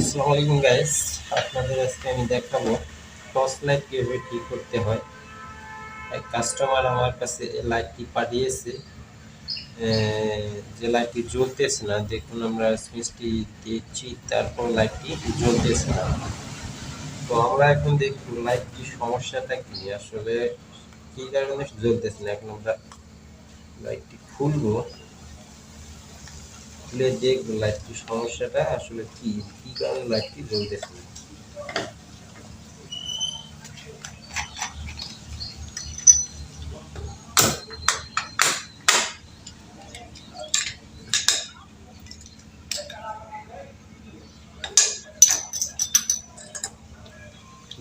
আসসালামু আলাইকুম গাইস, আপনাদের আজকে আমি দেখাবো টর্চ লাইট কিভাবে ঠিক করতে হয়। এক কাস্টমার আমার কাছে লাইটটি পাঠিয়েছে, যে লাইটটি জ্বলতেছে না। দেখুন, আমরা সুইচটি দিচ্ছি, তারপর লাইটটি জ্বলতেছে না। তো আমরা এখন দেখব লাইটটি সমস্যাটা কি, আসলে কি কারণে জ্বলতেছে না। এখন আমরা লাইটটি খুলবো, খুলে দেখবো লাইটটি সমস্যাটা আসলে কি কি কারণে লাইটটি জ্বলতেছে না।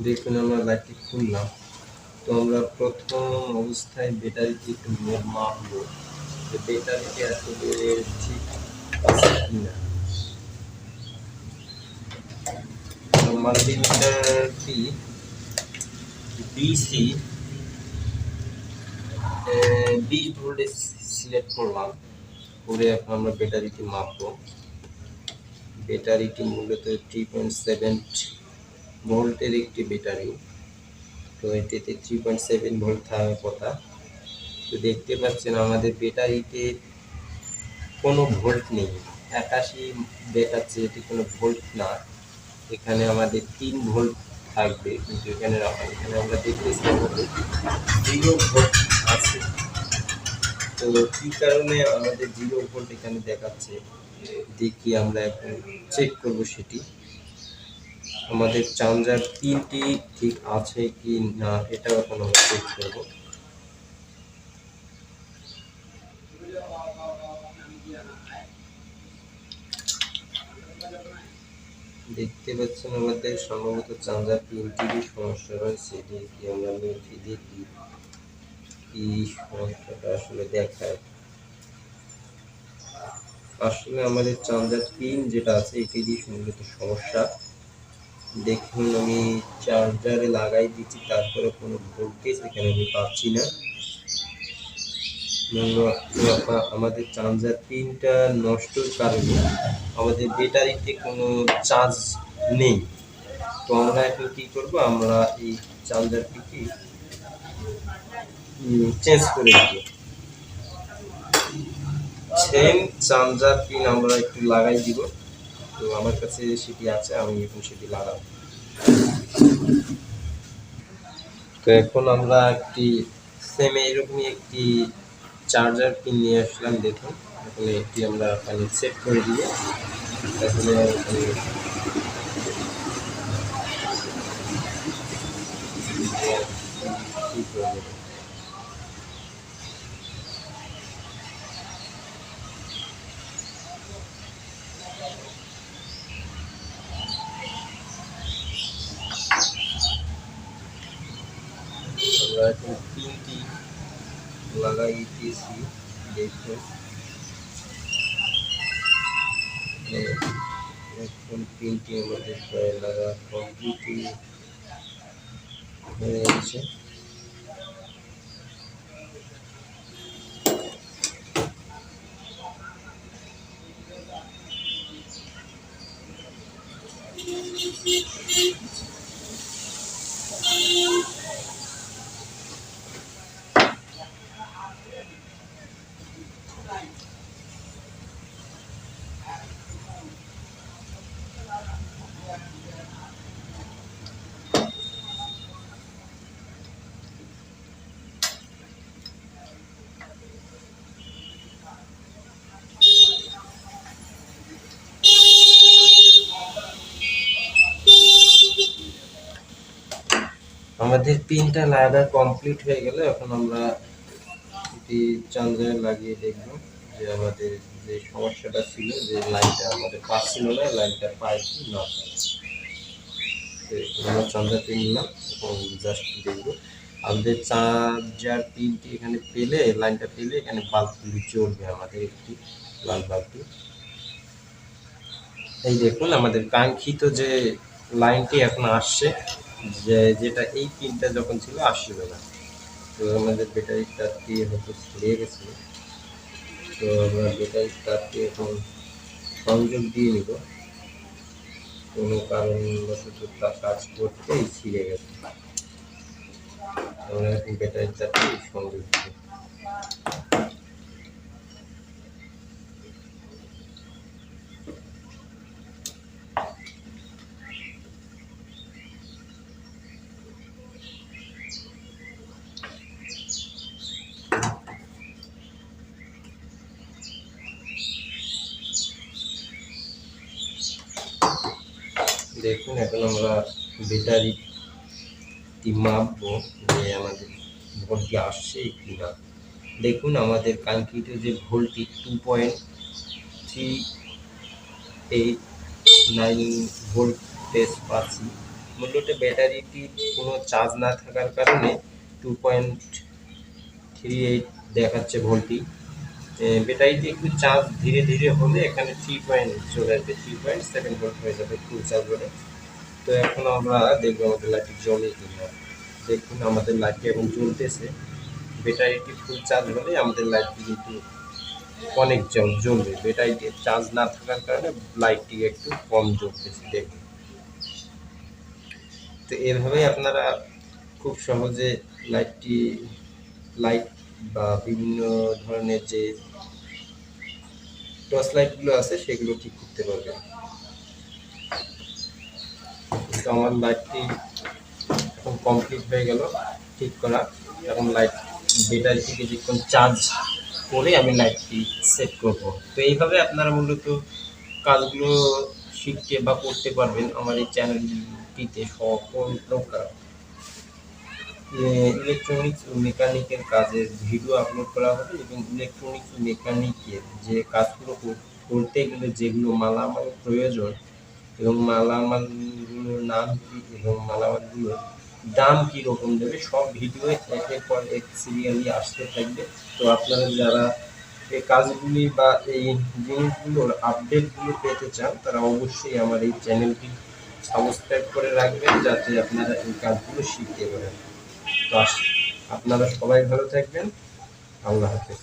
দেখুন, আমরা লাইটটি খুললাম। তো আমরা প্রথম অবস্থায় ব্যাটারিটি একটু মাপবো যে ব্যাটারিটি আসলে ঠিক আছে কিনা। মাল্টিমিটারটি ডিসি 20 ভোল্টে সিলেক্ট করলাম, করে এখন আমরা ব্যাটারিটি মাপবো। ব্যাটারিটি মূলত 3.7 ভোল্টের একটি ব্যাটারি। তো এটিতে 3.7 ভোল্ট থাকার কথা। তো দেখতে পাচ্ছেন আমাদের ব্যাটারিতে কোনো ভোল্ট নেই, 81 দেখাচ্ছে, এটি কোনো ভোল্ট না। এখানে আমাদের 3 ভোল্ট থাকবে, কিন্তু এখানে আমরা দেখতেছি 0 ভোল্ট আছে। তো কি কারণে আমাদের 0 ভোল্ট এখানে দেখাচ্ছে, দেখি আমরা এখন চেক করব সেটি। আমাদের চার্জার পিনটি ঠিক আছে কি না এটাও এখন আমরা চেক করব। দেখতে পাচ্ছেন আমাদের সম্ভবত চার্জার পিনটিরই সমস্যা রয়েছে। দেখি আমরা দেখি কি সমস্যাটা আসলে দেখায়। আসলে আমাদের চার্জার পিন যেটা আছে এটিরই মূলত সমস্যা। দেখুন, আমি চার্জারে লাগাই দিচ্ছি, তারপরে কোনো ভোল্টেজ এখানে আমি পাচ্ছি না। আমাদের চার্জার পিনটা নষ্টর কারণে আমাদের ব্যাটারিতে কোনো চার্জ নেই। তো আমরা এখন কি করব, আমরা এই চার্জার পিনটি চেঞ্জ করে দিব। সেম চার্জার পিন আমরা একটু লাগাই দিব। তো আমার কাছে সেটি আছে, আমি এখন সেটি লাগাবো। তো এখন আমরা একটি সেম এইরকমই একটি চার্জার পিন নিয়ে আসলাম। দেখুন, এখানে এটি আমরা এখানে সেট করে দিব। এখানে আমরা এখন পিনটি লাগাই দিয়েছি। দেখুন, এখন পিনটি আমাদের প্রায় লাগা কমপ্লিট হয়ে গেছে। আমাদের পিনটা লাগা কমপ্লিট হয়ে গেলে এখন আমরা এটি চার্জারে লাগিয়ে দেখব যে আমাদের যে সমস্যাটা ছিল, যে লাইনটা আমাদের পাচ্ছিল না, লাইনটা পাই কি না পাই। আমরা চার্জার পিন নিলাম এবং জাস্ট দেখবো আমাদের চার্জার পিনটি এখানে পেলে, লাইনটা পেলে এখানে বাল্বগুলি জ্বলবে, আমাদের একটি লাল বাল্বটি। এই দেখুন, আমাদের কাঙ্ক্ষিত যে লাইনটি এখন আসছে, যেটা এই পিনটা যখন ছিল আসছিল না। তো আমাদের ব্যাটারি তারটি হয়তো ছিঁড়ে গেছে। তো আমরা ব্যাটারি তারটি এখন সংযোগ দিয়ে নিব। তো কোনো কারণবশত তা কাজ করতেই ছিঁড়ে গেছে। আমরা এখন ব্যাটারি তারটি সংযুক্ত। দেখুন এখন আমরা ব্যাটারিটি মাপবো যে আমাদের ভোল্টটি আসছে কি না। দেখুন আমাদের কাঙ্ক্ষিত যে ভোল্টটি 2.389 ভোল্টেজ পাচ্ছি। মূলত ব্যাটারিটি কোনো চার্জ না থাকার কারণে 2.38 দেখাচ্ছে ভোল্টটি। ব্যাটারিটি একটু চার্জ ধীরে ধীরে হলে এখানে 3 পয়েন্ট চলে আসবে, 3.7 ভোল্ট হয়ে যাবে ফুল চার্জ হলে। তো এখন আমরা দেখবো আমাদের লাইটটি জ্বলে কিনা। দেখুন আমাদের লাইটটি এখন জ্বলতেছে। ব্যাটারিটি ফুল চার্জ হলে আমাদের লাইটটি কিন্তু অনেক জ্বলবে। ব্যাটারিটি চার্জ না থাকার কারণে লাইটটি একটু কম জ্বলতেছে। দেখুন, তো এভাবেই আপনারা খুব সহজে লাইট বা বিভিন্ন ধরনের যে টর্চ লাইটগুলো আছে সেগুলো ঠিক করতে পারবেন। তো আমার লাইটটি এখন কমপ্লিট হয়ে গেল ঠিক করা। এখন ব্যাটারি থেকে কিছুক্ষণ চার্জ করে আমি লাইটটি সেট করব। তো এইভাবে আপনারা মূলত কাজগুলো শিখতে বা করতে পারবেন। আমার এই চ্যানেলটিতে সকল প্রকার ইলেকট্রনিক্স ও মেকানিকের কাজের ভিডিও আপলোড করা হবে এবং ইলেকট্রনিক্স ও মেকানিকের যে কাজগুলো করতে গেলে যেগুলো মালামাল প্রয়োজন এবং মালামালগুলোর নাম কি এবং মালামালগুলোর দাম কীরকম দেবে সব ভিডিও একের পর এক সিরিয়ালি আসতে থাকবে। তো আপনারা যারা এই কাজগুলি বা এই জিনিসগুলোর আপডেটগুলো পেতে চান তারা অবশ্যই আমার এই চ্যানেলটি সাবস্ক্রাইব করে রাখবেন যাতে আপনারা এই কাজগুলো শিখতে পারেন। তো আপনারা সবাই ভালো থাকবেন। আল্লাহ হাফেজ।